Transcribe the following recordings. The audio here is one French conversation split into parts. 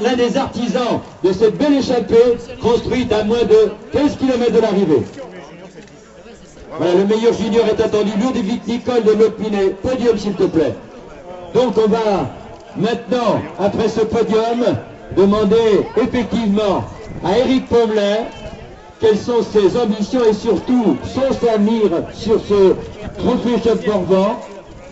l'un des artisans de cette belle échappée construite à moins de 15 km de l'arrivée. Voilà, le meilleur junior est attendu. Ludovic Nicole de l'Opiné. Podium, s'il te plaît. Donc on va maintenant, après ce podium, demander effectivement à Eric Pomelet quelles sont ses ambitions et surtout son avenir sur ce trophée Chef Morvan.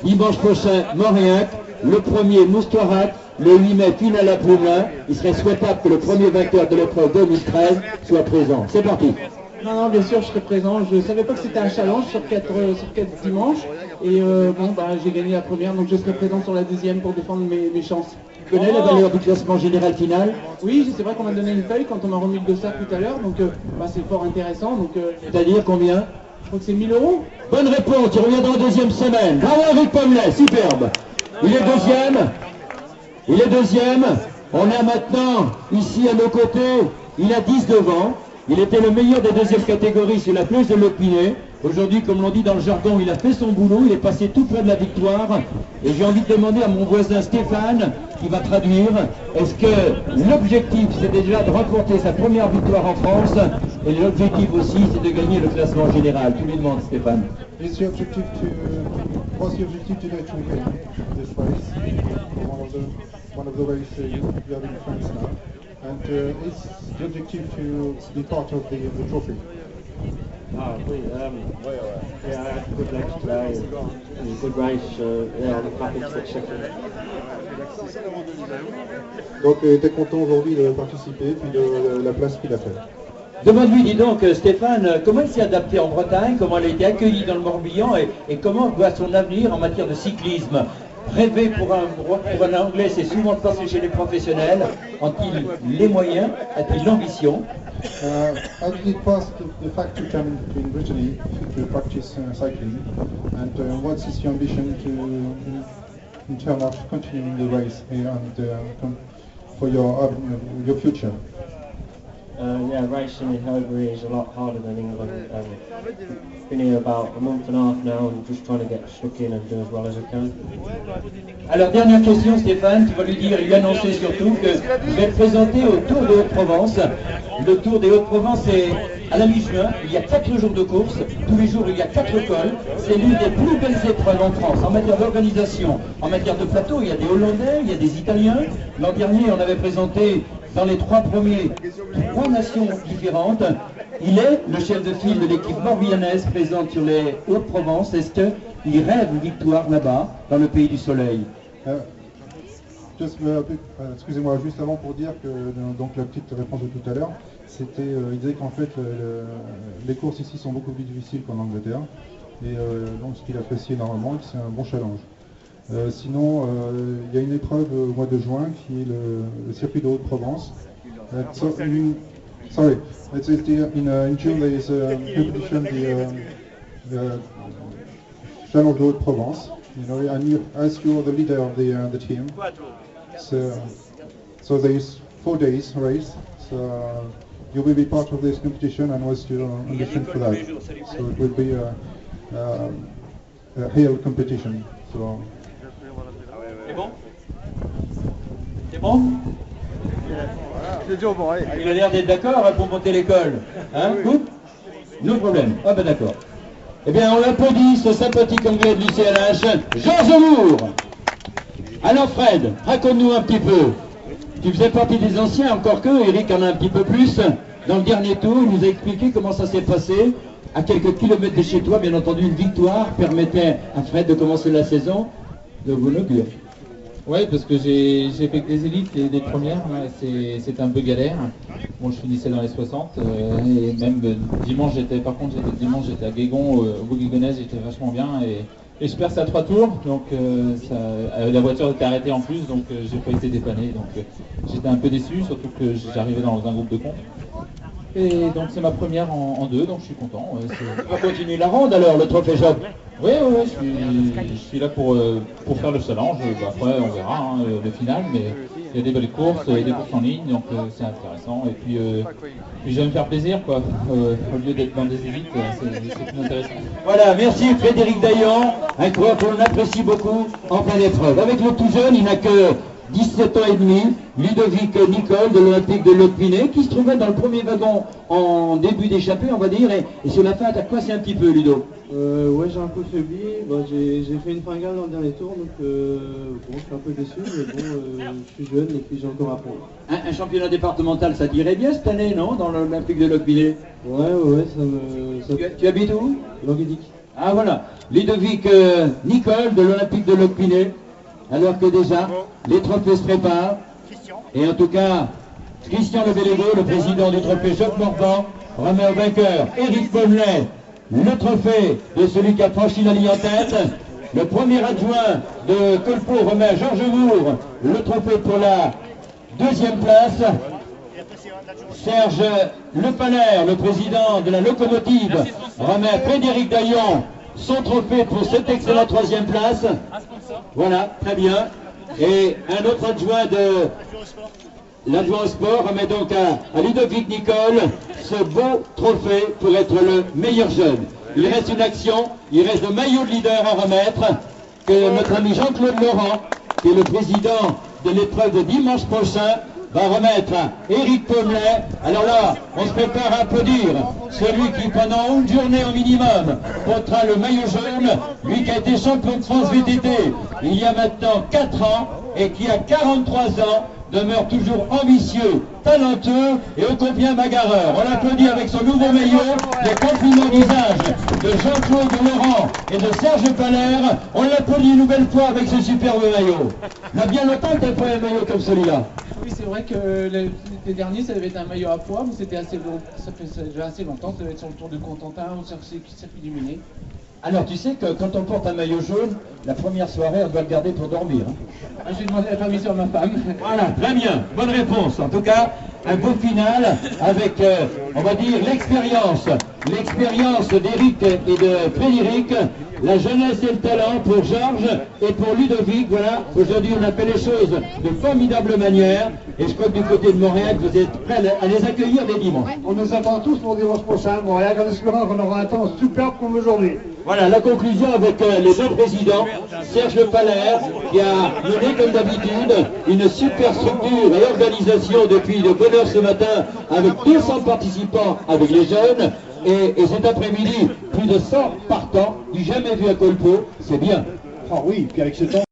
Dimanche prochain, Mauriac, le 1er Moustoirat, le 8 mai, finale à Ploumlin. Il serait souhaitable que le premier vainqueur de l'épreuve 2013 soit présent. C'est parti. Non, bien sûr, je serai présent. Je ne savais pas que c'était un challenge sur 4 dimanches. Et j'ai gagné la première, donc je serai présent sur la deuxième pour défendre mes chances. Tu connais la valeur du classement général final? Oui, c'est vrai qu'on m'a donné une feuille quand on m'a remis le dossard tout à l'heure, donc c'est fort intéressant. C'est-à-dire combien? Je crois que c'est 1000 €. Bonne réponse, tu reviens dans la deuxième semaine. Bravo Eric Pomelet, superbe. Il est deuxième. Il est deuxième. On a maintenant, ici à nos côtés, il a 10 devant. Il était le meilleur des deuxièmes catégories sur la pelouse de l'Opiné. Aujourd'hui, comme l'on dit dans le jargon, il a fait son boulot, il est passé tout près de la victoire. Et j'ai envie de demander à mon voisin Stéphane, qui va traduire, est-ce que l'objectif, c'est déjà de remporter sa première victoire en France, et l'objectif aussi, c'est de gagner le classement général? Tu lui demandes, Stéphane. What's the objective today to win this race? One of the races you have in France now. And is the objective to be part of the trophy? Yeah, I had a good leg today, it was a good race, I'm happy to get second. Donc tu es content aujourd'hui de participer, puis de la place qu'il a fait. Demande-lui, dis donc, Stéphane, comment il s'est adapté en Bretagne, comment il a été accueilli dans le Morbihan et comment voit son avenir en matière de cyclisme? Rêver pour un Anglais, c'est souvent de passer chez les professionnels. Ont-ils les moyens? A-t-il l'ambition? How did it pass the fact to come in Brittany to practice cycling? And what's your ambition in terms of continuing the race here and for your future? Racing in Highbury is a lot harder than England. Been here about a month and a half now and just trying to get stuck in and do as well as I can. Alors dernière question Stéphane, tu vas lui dire, lui annoncer surtout que je vais te présenter au Tour de Haute-Provence. Le Tour des Hautes-Provence est à la mi-juin, il y a 4 jours de course, tous les jours il y a 4 cols. C'est l'une des plus belles épreuves en France en matière d'organisation, en matière de plateau. Il y a des Hollandais, il y a des Italiens. L'an dernier on avait présenté dans les 3 nations différentes. Il est le chef de file de l'équipe morbihanaise présente sur les Hauts-de-Provence. Est-ce qu'il rêve une victoire là-bas, dans le pays du soleil? Excusez-moi, juste avant pour dire que donc la petite réponse de tout à l'heure, c'était, il disait qu'en fait les courses ici sont beaucoup plus difficiles qu'en Angleterre, et donc ce qu'il apprécie énormément, et que c'est un bon challenge. Sinon, il y a une épreuve au mois de juin qui est le circuit de Haute-Provence. In June there is a competition, the Challenge de Haute-Provence. As you are the leader of the team, so there is 4 days race. So you will be part of this competition, and what's your ambition for that? So it will be a hill competition. So. C'est bon? C'est bon? Il a l'air d'être d'accord pour monter l'école. Hein? Coupe? No problème. Ah ben d'accord. Eh bien, on applaudit ce sympathique anglais de l'UCLH, Georges Moore. Alors Fred, raconte-nous un petit peu. Tu faisais partie des anciens, encore que Eric en a un petit peu plus. Dans le dernier tour, il nous a expliqué comment ça s'est passé. À quelques kilomètres de chez toi, bien entendu, une victoire permettait à Fred de commencer la saison. De vous inaugure. Oui, parce que j'ai fait que des élites et des premières, c'était un peu galère. Bon, je finissais dans les 60, et même dimanche, j'étais à Guégon, au Bourg-Guigonnaise, j'étais vachement bien, et je perce à 3 tours, donc la voiture était arrêtée en plus, donc j'ai pas été dépanné, donc j'étais un peu déçu, surtout que j'arrivais dans un groupe de compte. Et donc c'est ma première en 2, donc je suis content. Tu vas continuer la ronde alors, le trophée Job? Oui, je suis là pour faire le challenge. Après, on verra hein, le final, mais il y a des belles courses, des courses en ligne, donc c'est intéressant. Et puis j'aime faire plaisir, quoi. Au lieu d'être dans des élites, c'est plus intéressant. Voilà, merci Frédéric Dayan, un coureur qu'on apprécie beaucoup en pleine épreuve. Avec le tout jeune, il n'a que 17 ans et demi, Ludovic Nicole de l'Olympique de Lotpinet, qui se trouvait dans le premier wagon en début d'échappée, on va dire, et sur la fin, t'as coincé un petit peu, Ludo. Ouais, j'ai un peu faibli. Bon, j'ai fait une fringale dans le dernier tour, donc bon, je suis un peu déçu, mais bon, je suis jeune et puis j'ai encore à apprendre. Un championnat départemental, ça t'irait bien cette année, non, dans l'Olympique de Lotpinet? Ouais, ça me... Tu habites où? Languedic. Ah voilà, Ludovic Nicole de l'Olympique de Lotpinet, alors que déjà, les trophées se préparent. Et en tout cas, Christian Lebelego, le président du trophée Jacques Morvan, remet au vainqueur Éric Pommelet le trophée de celui qui a franchi la ligne en tête. Le premier adjoint de Colpo remet à Georges Moore le trophée pour la deuxième place. Serge Lepalaire, le président de la locomotive, remet à Frédéric Daillon son trophée pour cette excellente troisième place. Voilà, très bien. Et un autre adjoint de l'adjoint au sport remet donc à Ludovic Nicole ce beau trophée pour être le meilleur jeune. Il reste une action, il reste le maillot de leader à remettre, que notre ami Jean-Claude Laurent, qui est le président de l'épreuve de dimanche prochain, va remettre à Éric Pommelet. Alors là, on se prépare à applaudir celui qui, pendant une journée au minimum, portera le maillot jaune, lui qui a été champion de France VTT il y a maintenant 4 ans et qui a 43 ans, demeure toujours ambitieux, talentueux et ô combien bagarreur. On l'applaudit avec son nouveau maillot, les compliments d'usage de Jean-Claude Laurent et de Serge Palaire. On l'applaudit une nouvelle fois avec ce superbe maillot. Il y a bien longtemps que tu n'as pas un maillot comme celui-là. Oui, c'est vrai que l'été dernier, ça devait être un maillot à poids, mais c'était assez long. Ça fait déjà assez longtemps, ça devait être sur le Tour du Contentin ou sur le circuit du Minet. Alors tu sais que quand on porte un maillot jaune, la première soirée, on doit le garder pour dormir. Hein. J'ai demandé la permission à ma femme. Voilà, très bien, bonne réponse. En tout cas, un beau final avec, on va dire, l'expérience d'Éric et de Frédéric, la jeunesse et le talent pour Georges et pour Ludovic. Voilà, aujourd'hui on a fait les choses de formidable manière et je crois que du côté de Montréal, vous êtes prêts à les accueillir dès dimanche. On nous attend tous pour dimanche prochain, Montréal, en espérant qu'on aura un temps superbe comme aujourd'hui. Voilà, la conclusion avec les deux présidents, Serge Lepalaire, qui a mené comme d'habitude une super structure et organisation depuis de bonne heure ce matin avec 200 participants avec les jeunes et cet après-midi plus de 100 partants, du jamais vu à Colpo, c'est bien. Ah oui, puis avec ce temps...